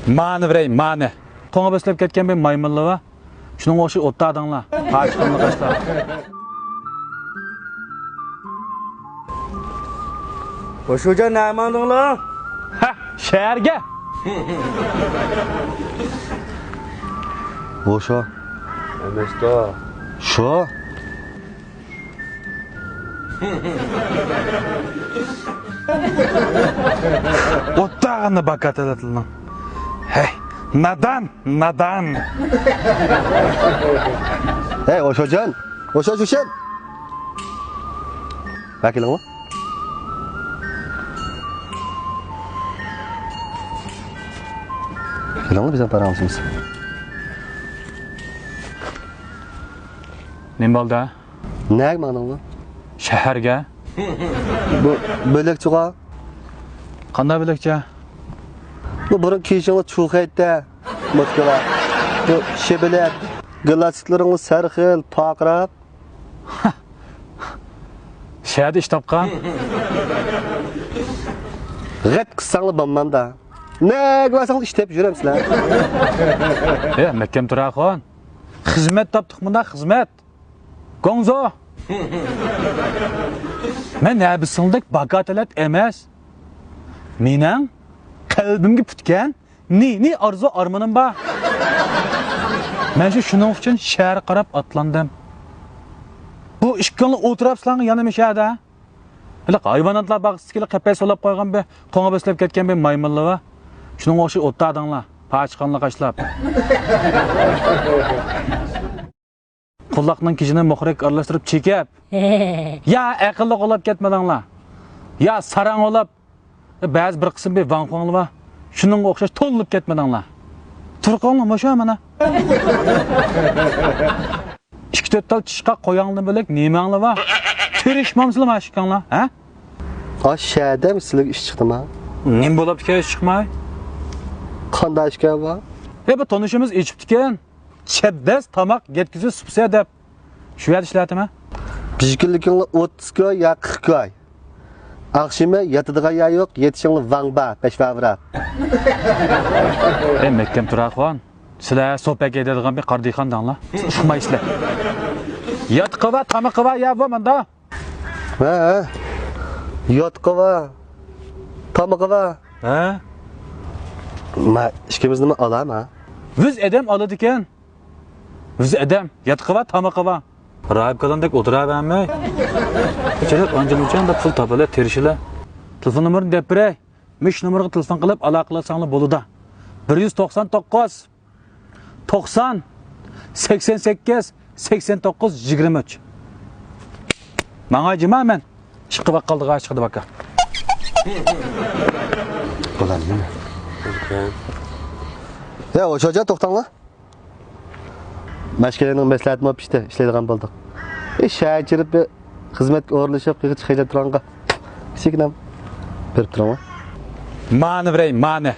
Mani birey, mani. Toңa beslep ketken bir maymunlu va. Şunun oşu otta adаңla. Paçqanlı qaşlar. Oşuca ne mandыңla? Ha, şehirge. Oşa. Emesto. Şu. Ottağını bakat edetilin. Hey, nadan. Hey Oşacan. Oşa Şuşen. Bakilin mi? Gelin mi bizim paramızımız? Ne oldu? Ne mandın bu? Şehirge. Bu bölek çığa. Qanday bilekçe? Bu burun kişinin çuğayette. Moskova. Bu şebelet. Glastiklerin sarxil, paqrab. Şehirde iş tapqan. G'et qıssanlı bamman da. Ne güvensen iştep jüremsizler. Mekkem Turaqon. Xizmet tapdıq bunda, xizmet. Gonzo. Men nabisildek bagatelet emas. Mening qalbimga putgan ni arzu armanim bor. Men shuning uchun shahar qarab atlandim. Bu ishqinli o'tiribsizlar yana meshada. Hali hayvonotlar bag'isiga qapay solab qo'ygan be, to'ng'a beslab ketgan be maymunlar va shuning o'xshi o'tda adanglar, pachiqanlar qashlab. Quloqning kijini muhrik aralashtirib chekib. Ya aqlli qolib ketmadinglar. Ya sarang olib ba'zi bir qism bir vanxonlar va shuning o'xshash to'lib ketmadinglar. Turqonlar o'sha mana. 2-4 tal tishqa qo'yanglar bo'lak nemanglar va tirishmamsizlar mashqanglar, ha? Aşağıda mı sizlik iş çıktı mı? Nim bo'lib kerak chiqmay? Qanday ish var? Bu tanışımız içiptiken çebdes tamak yetkizib subsidiya deb. Shu yerda ishlatimi? Pishkinlikingni 30 koy ya 40 koy. Akşama yatıdığan yer yok, yetişinli vangba, peşvavra. Mekkem Turaqon, sizlar so'pak edadigan bir qardixon danglar. Chiqmaysizlar. Yotqiva, tamiqiva ya bo'lmanda. Ha. Yotqiva. Tamiqiva. Ha? Ma ishkimizni mi olam ha? Biz edem oladi ekan. Biz edem yotqiva, tamiqiva. Rahib qadandek o'tiravermay. Kechalar anjiluchanda pul topilib terishilar. Telefon nomerini deb beray. Mish nomeriga telefon qilib aloqalasanglar bo'ladi. 199 90 88 89 23. Manga jima men. Chiqib qoldi, chiqdi baka. Bo'ladimi? Ya o'shaja to'xtanglar. Mashkalaning maslahatini olib pishdi, ishlaydigan bo'ldik. Shahar bir xizmatga o'rlashib, qiyiq chiqaylar turanga. Kichkinam berib turaman. Mani birey, mani.